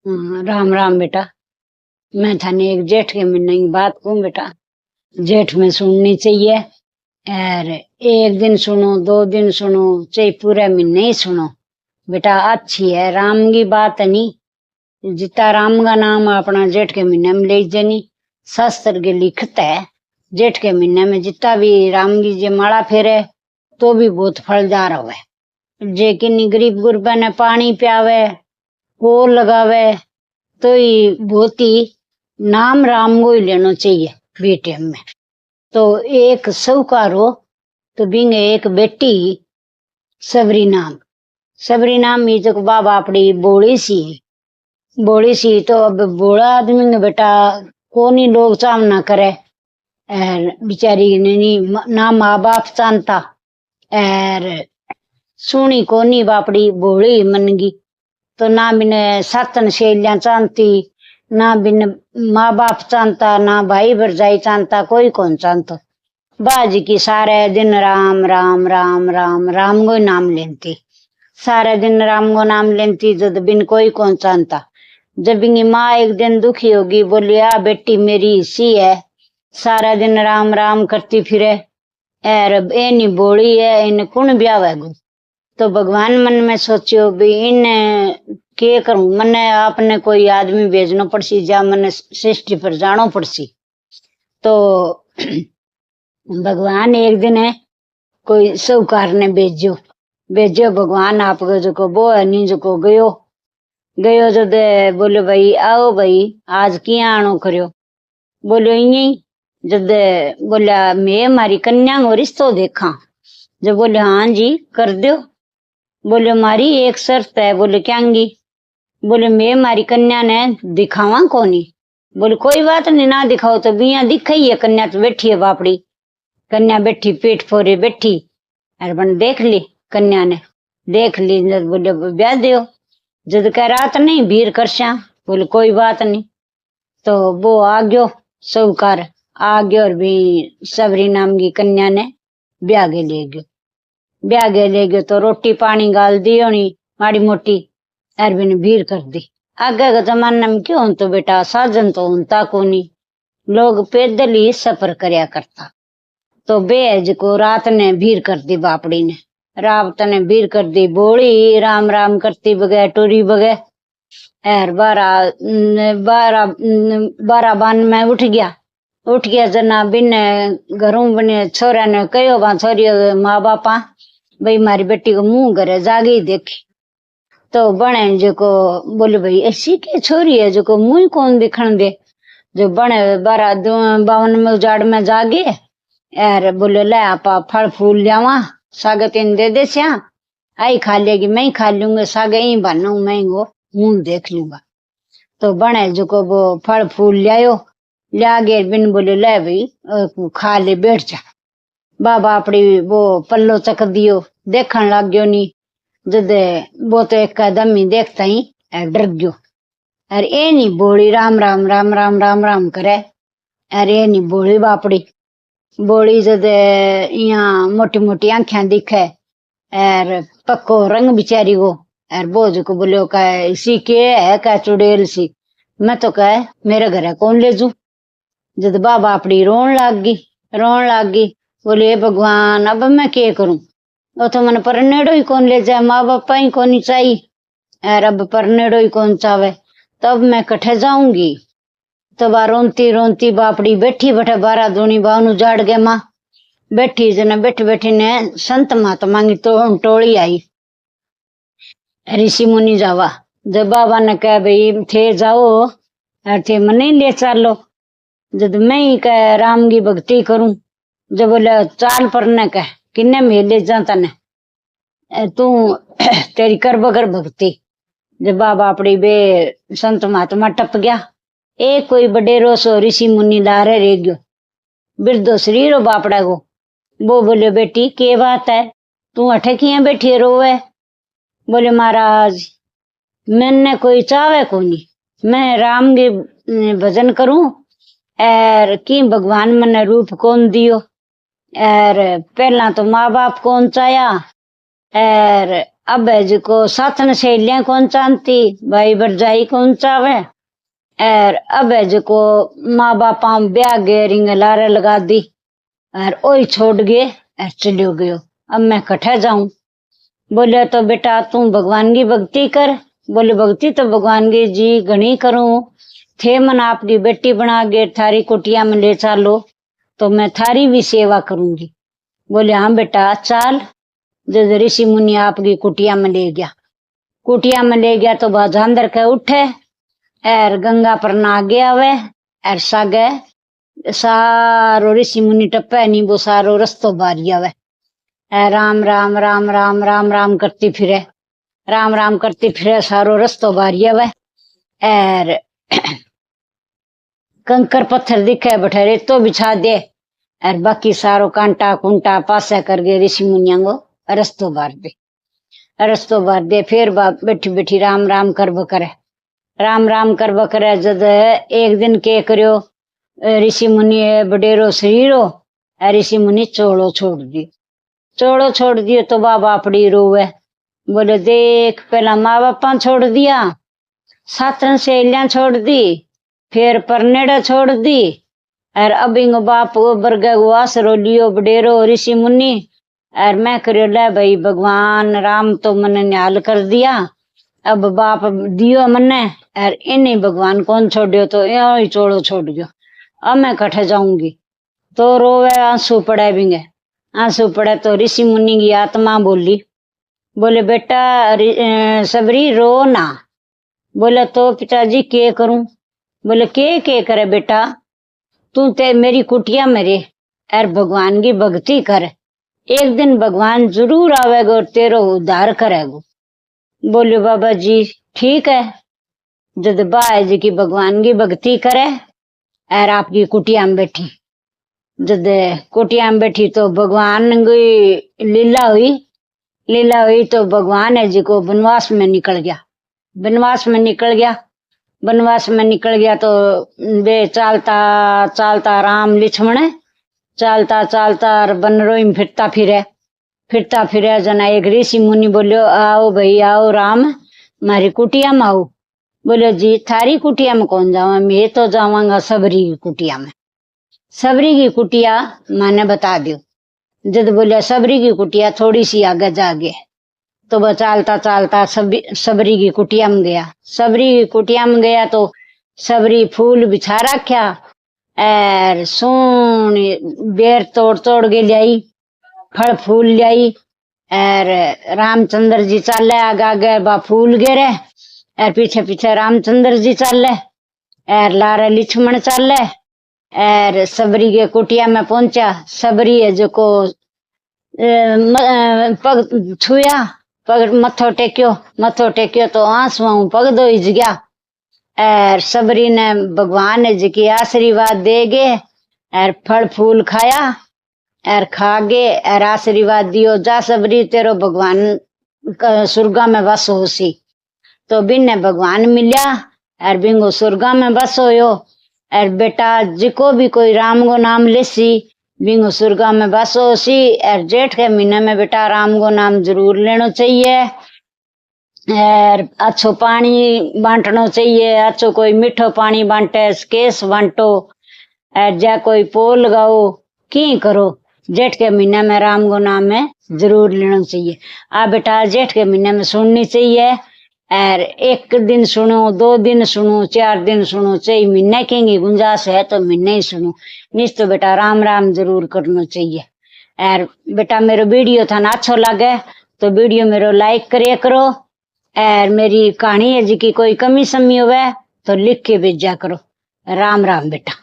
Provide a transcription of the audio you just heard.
राम राम बेटा। मैं थाने एक जेठ के महीने की बात कहूँ बेटा। जेठ में सुननी चाहिए और एक दिन सुनो, 2 दिन सुनो, चाहे पूरे महीने ही सुनो बेटा, अच्छी है। राम की बात नहीं, जितना राम का नाम अपना जेठ के महीने में ले जानी, शास्त्र के लिखत है जेठ के महीने में जितना भी राम की जे माला फेरे तो भी बहुत फलदार होवे। जे किन्नी गरीब गुरबा ने पानी पियावे, को लगावे, तो ही बहुत ही नाम राम को ही लेना चाहिए बेटे में। तो एक साहूकार हो तो बिंग एक बेटी सबरी नाम ही जो बाबा अपनी बोली सी तो अब बोला आदमी ने बेटा कोनी लोग चाम ना करे, बिचारी ने ना माँ बाप चाहता और सुनी कोनी बापड़ी बोली मनगी, तो ना बिन सातन शेलियां चाहती, ना बिन माँ बाप चाहता, ना भाई भरजाई चाहता, कोई कौन चाहता। बाजी की सारे दिन राम राम राम राम राम को नाम लेती, सारे दिन राम को नाम लेती, जब बिन कोई कौन चाहता। जब इनकी माँ एक दिन दुखी होगी, बोली आ बेटी मेरी इसी है, सारा दिन राम राम करती फिरे और एनी बोली है, इन कौन ब्यावेगो। तो भगवान मन में सोचियो भी इन के करूं, मने आपने कोई आदमी भेजना पड़सी, जा मने सृष्टि पर जानो पड़सी। तो भगवान एक दिन है कोई साहूकार ने भेजो भगवान आपको जो वो है नी जो गयो जो दे बोले भाई आओ भाई आज किया आनो करो, बोलो यही जब बोला मैं हमारी कन्या को रिश्तो देखा, जब बोले हाँ जी कर दो, बोले मारी एक शर्त है, बोले क्यांगी, बोले मैं हमारी कन्या ने दिखावा कोनी, बोले कोई बात नहीं ना दिखाओ, तो बिया दिख ही है, कन्या तो बैठी है बापड़ी, कन्या बैठी पेट फोरे बैठी और बन देख ली, कन्या ने देख ली, बोले ब्याह दो, जद कह रात नहीं भीड़ करशा, बोले कोई बात नहीं। तो वो आ गयो साहूकार आ गयो और भी सबरी नाम की कन्या ने ब्याह के ले गयो तो रोटी पानी गाल दी होनी माड़ी मोटी और भी भीड़ कर दी। आगे के जमाने में क्यों तो बेटा साधन तो होता कोनी, लोग पैदल ही सफर करया करता। तो बेज को रात ने भीड़ कर दी बापड़ी ने, रात ने भीड़ कर दी, बोली राम राम करती बगैर टोरी बगैर और बारह बान में उठ गया जना बिन घरों बने छोरा ने कहो बा छोरी माँ बापा भाई मारी बेटी को मुंह करे जागी देखी, तो बने जो को बोले भाई ऐसी के छोरी है जो को मुंह कौन दिखण दे, जो बने 52 में उजाड़ में जागे और बोले ले आपा फल फूल लियावा सागत इन दे श्या, आई खा लेगी मैं ही खा लूंगा, सागे ही बनू मैं वो मुंह देख लूंगा। तो बने जो को वो फल फूल लिया गए बिन बोले ले भाई खा ले बैठ जा। बाबा अपनी वो पल्लो चक दियो, देखन लग गयो नी, जद वो तो एक कदम ही देखता ही डर गयो और ए नी बोली राम राम राम राम राम राम करे और ए नी बोली बापड़ी बोली, जद यहाँ मोटी मोटी आंखें दिखे और पक्को रंग बिचारी को और बोझ को बोलो कह इसी के है कह चुड़ैल सी, मैं तो कह मेरे घर कौन ले जू। जद बाबा अपनी रोन लाग गई बोले भगवान अब मैं क्या करूं, वो तो मन परनेड़ो ही कौन ले जाए, माँ बापा ही कौन चाहिए और अब परनेड़ो ही कौन चावे, तब मैं कठे जाऊंगी। तब रोनती रोनती बापड़ी बैठी बैठे 12 दूनी बावनु जाड़ गए माँ बैठी जना बैठी ने संत महात्मा की टोली आई, ऋषि मुनि जावा। जब बाबा ने कहा भाई थे जाओ और थे मने ले चलो, जब मैं ही कह राम की भक्ति करूं, जब बोले चाल पर न कह किन्ने में ले जाता ने तू तेरी कर बगर भक्ति। जब बाबा अपनी बे संत महात्मा टप गया, एक कोई बडेरो सो ऋषि मुनि लारे रह गयो, बिरदो शरीर हो बापड़ा को। वो बोले बेटी के बात है तू अठे किया बैठी रोवे, बोले महाराज मैंने कोई चावे कोनी, मैं राम के भजन करूं और की भगवान मैंने रूप कौन दियो और पहला तो माँ बाप कौन चाया और अब है जिको साथन सहेलियां कौन चाहती, भाई भरजाई कौन चावे। और अब है जिको माँ बापा ब्याह गए रिंग लारे लगा दी और ओही छोड़ गए और चलियो गयो। अब मैं कठे जाऊं। बोले तो बेटा तू भगवान की भक्ति कर। बोले भक्ति तो भगवान की जी घनी करूं, थे मन आपकी बेटी बना के थारी कुटिया में ले चालो तो मैं थारी भी सेवा करूंगी। बोले हाँ बेटा चाल। जब ऋषि मुनि आपकी कुटिया में ले गया, कुटिया में ले गया तो वह अंदर के उठे और गंगा पर नहा गया वे और सागे सारो ऋषि मुनि टप्पे नहीं वो सारो रस्तो बारिया वे। राम राम राम राम राम राम करती फिरे, राम राम करती फिरे सारो रस्तो बारिया वे। और कंकर पत्थर दिखे बैठे रेतो बिछा दे और बाकी सारो कांटा कुंटा पासा करके ऋषि मुनिया को रस्तो बार दे, रस्तो बार दे। फिर बैठी बैठी राम राम करब करे, राम राम करब करे। जद एक दिन के करियो ऋषि मुनि बडेरो शरीर हो, ऋषि मुनि चोड़ो छोड़ दियो, चोड़ो छोड़ दियो तो बाबा अपड़ी रोवे। बोले देख पहला माँ बापा छोड़ दिया, सातन सहेलियां छोड़ दी, फिर परनेड़ा छोड़ दी और अब इंगो बाप बरगे को आसरो लियो बडेरो ऋषि मुनि। और मैं करियो ले भाई भगवान राम तो मने न्याल कर दिया, अब बाप दियो मने और इन्हीं भगवान कौन छोड़ियो तो यो ही चोड़ो छोड़ दियो। अब मैं कठे जाऊंगी। तो रोवे आंसू पड़े बिंगे, आंसू पड़े तो ऋषि मुनि की आत्मा बोली, बोले बेटा सबरी रो ना। बोले तो पिताजी के करूं। बोले के करे बेटा, तू ते मेरी कुटिया में रे और भगवान की भक्ति कर, एक दिन भगवान जरूर आवेगा और तेरो उद्धार करेगा। बोले बाबा जी ठीक है। जब बाय जी की भगवान की भक्ति करे और आपकी कुटिया में बैठी, जब कुटिया में बैठी तो भगवान की लीला हुई, लीला हुई तो भगवान है जी को वनवास में निकल गया, वनवास में निकल गया, वनवास में निकल गया तो वे चालता चालता राम लक्ष्मण चालता चालता बनरो में फिरता फिरे जना एक ऋषि मुनि बोलियो आओ भाई आओ राम मारी कुटिया में आओ। बोले जी थारी कुटिया में कौन जावा, मैं तो जावांगा सबरी की कुटिया में। सबरी की कुटिया मैंने बता दियो। जब बोलिया सबरी की कुटिया थोड़ी सी आगे जागे तो वह चालता चालता सबरी की कुटिया में गया। सबरी की कुटिया में गया तो सबरी फूल बिछा रख्या और सोनी बेर तोड़ तोड़ के लाई, फल फूल लाई और रामचंद्र जी चाले आगे आगे बा फूल गिरे और पीछे पीछे रामचंद्र जी चाले और लारे लक्ष्मण चाले और सबरी के कुटिया में पहुंचा। सबरी है जो को पग छुया, पग मथो टेक्यो तो आंसू पग दो हिज गया और सबरी ने भगवान है जी की आशीर्वाद दे गे और फल फूल खाया और खा गे और आशीर्वाद दियो जा सबरी तेरो भगवान सुर्गा में बस होसी। तो बिन्ने भगवान मिल्या और बिंगो सुर्गा में बस होयो और बेटा जिको भी कोई राम को नाम लेसी बिंगो सुर्गा में बस होसी। और जेठ के महीने में बेटा राम को नाम जरूर लेना चाहिए और अच्छो पानी बांटना चाहिए, अच्छो कोई मीठो पानी बांटे केस बांटो और जा कोई पोल लगाओ की करो। जेठ के महीने में राम को नाम में जरूर लेना चाहिए। आ बेटा जेठ के महीने में सुननी चाहिए और एक दिन सुनो, 2 दिन सुनो, 4 दिन सुनो, चाहिए महीने की गुंजाइश है तो महीने ही सुनो, नहीं तो बेटा राम राम जरूर करना चाहिए। और बेटा मेरा वीडियो था ना अच्छा लगे तो वीडियो मेरा लाइक करे करो और मेरी कहानी है जी की कोई कमी समी होवे तो लिख के भेजा करो। राम राम बेटा।